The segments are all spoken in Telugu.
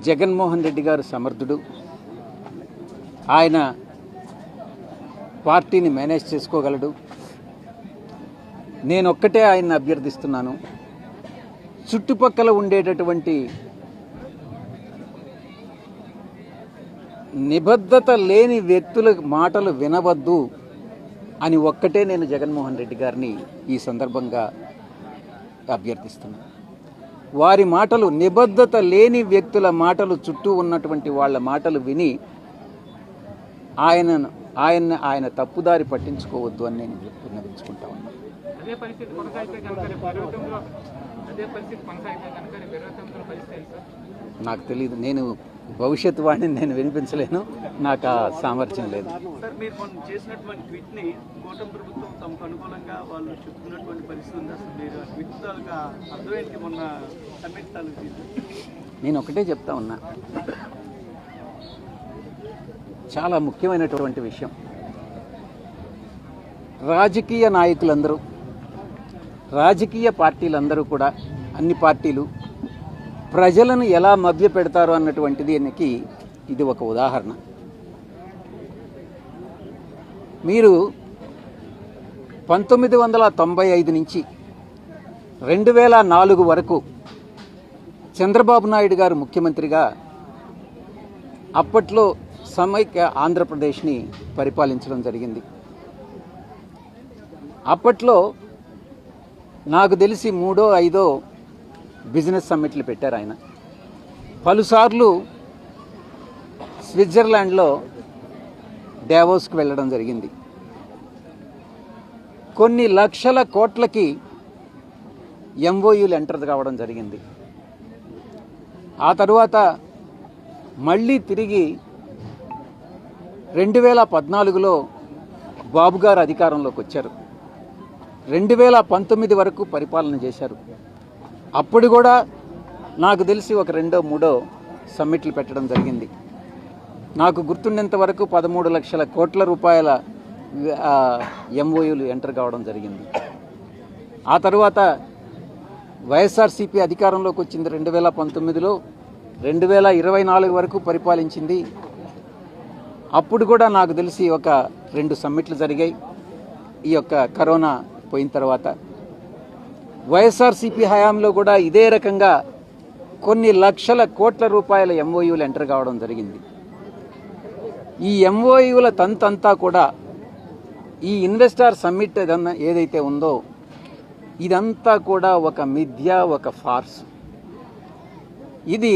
జగన్మోహన్ రెడ్డి గారు సమర్థుడు. ఆయన పార్టీని మేనేజ్ చేసుకోగలడు. నేనొక్కటే ఆయన్ని అభ్యర్థిస్తున్నాను. చుట్టుపక్కల ఉండేటటువంటి నిబద్ధత లేని వ్యక్తుల మాటలు వినవద్దు అని ఒక్కటే నేను జగన్మోహన్ రెడ్డి గారిని ఈ సందర్భంగా అభ్యర్థిస్తున్నాను. వారి మాటలు, నిబద్ధత లేని వ్యక్తుల మాటలు, చుట్టూ ఉన్నటువంటి వాళ్ళ మాటలు విని ఆయన తప్పుదారి పట్టించుకోవద్దు అని నేను విన్నవించుకుంటా ఉన్నాను. నాకు తెలియదు, నేను భవిష్యత్తు వాడిని నేను వినిపించలేను, నాకు ఆ సామర్థ్యం లేదు. సార్, మీరు మొన్న చేసినటువంటి ట్వీట్ని కూటమి ప్రభుత్వం తమకు అనుకూలంగా వాళ్ళు చెప్తున్నటువంటి పరిస్థితి ఉంది. అసలు మీరు ట్వీట్ తాలూకా అర్థమేంటి? మొన్న సమ్మిట్ తాలూకు నేను ఒకటే చెప్తా ఉన్నా, చాలా ముఖ్యమైనటువంటి విషయం. రాజకీయ నాయకులందరూ, రాజకీయ పార్టీలందరూ కూడా, అన్ని పార్టీలు ప్రజలను ఎలా మభ్య పెడతారు అన్నటువంటిది ఇది ఒక ఉదాహరణ. మీరు 1995 నుంచి 2004 వరకు చంద్రబాబు నాయుడు గారు ముఖ్యమంత్రిగా అప్పట్లో సమైక్య ఆంధ్రప్రదేశ్ని పరిపాలించడం జరిగింది. అప్పట్లో నాకు తెలిసి 3, 5 బిజినెస్ సమ్మిట్లు పెట్టారు ఆయన. పలుసార్లు స్విట్జర్లాండ్లో డావోస్కి వెళ్ళడం జరిగింది. కొన్ని లక్షల కోట్లకి ఎంఓయూలు ఎంటర్ కావడం జరిగింది. ఆ తరువాత మళ్ళీ తిరిగి 2014లో బాబు గారు అధికారంలోకి వచ్చారు. 2019 వరకు పరిపాలన చేశారు. అప్పుడు కూడా నాకు తెలిసి ఒక 2, 3 సమ్మిట్లు పెట్టడం జరిగింది. నాకు గుర్తుండేంత వరకు 13 లక్షల కోట్ల రూపాయల ఎంఓయూలు ఎంటర్ కావడం జరిగింది. ఆ తర్వాత వైఎస్ఆర్సీపీ అధికారంలోకి వచ్చింది 2019లో, 2024 వరకు పరిపాలించింది. అప్పుడు కూడా నాకు తెలిసి ఒక 2 సమ్మిట్లు జరిగాయి. ఈ యొక్క కరోనా పోయిన తర్వాత వైఎస్ఆర్సీపీ హయాంలో కూడా ఇదే రకంగా కొన్ని లక్షల కోట్ల రూపాయల ఎంఓయూలు ఎంటర్ కావడం జరిగింది. ఈ ఎంఓయూల తంతంతా కూడా ఈ ఇన్వెస్టర్ సమ్మిట్ ఏదైతే ఉందో ఇదంతా కూడా ఒక మిథ్య, ఒక ఫార్స్. ఇది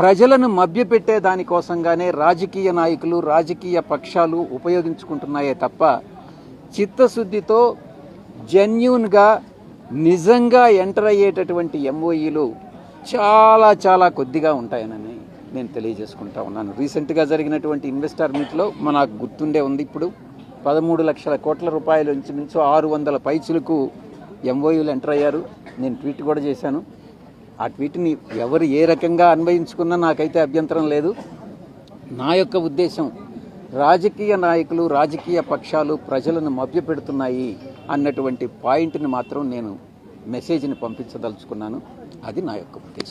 ప్రజలను మభ్యపెట్టే దానికోసంగానే రాజకీయ నాయకులు, రాజకీయ పక్షాలు ఉపయోగించుకుంటున్నాయే తప్ప చిత్తశుద్ధితో జెన్యూన్గా నిజంగా ఎంటర్ అయ్యేటటువంటి ఎంఓఈలు చాలా చాలా కొద్దిగా ఉంటాయని నేను తెలియజేసుకుంటా ఉన్నాను. రీసెంట్గా జరిగినటువంటి ఇన్వెస్టర్ మీట్లో నాకు గుర్తుండే ఉంది. ఇప్పుడు 13 లక్షల కోట్ల రూపాయలు ఇంచుమించు 600 పైచులకు ఎంఓయూలు ఎంటర్ అయ్యారు. నేను ట్వీట్ కూడా చేశాను. ఆ ట్వీట్ని ఎవరు ఏ రకంగా అన్వయించుకున్నా నాకైతే అభ్యంతరం లేదు. నా యొక్క ఉద్దేశం, రాజకీయ నాయకులు, రాజకీయ పక్షాలు ప్రజలను మభ్యపెడుతున్నాయి అన్నటువంటి పాయింట్ని మాత్రం నేను మెసేజ్ని పంపించదలుచుకున్నాను. అది నా యొక్క ఉద్దేశం.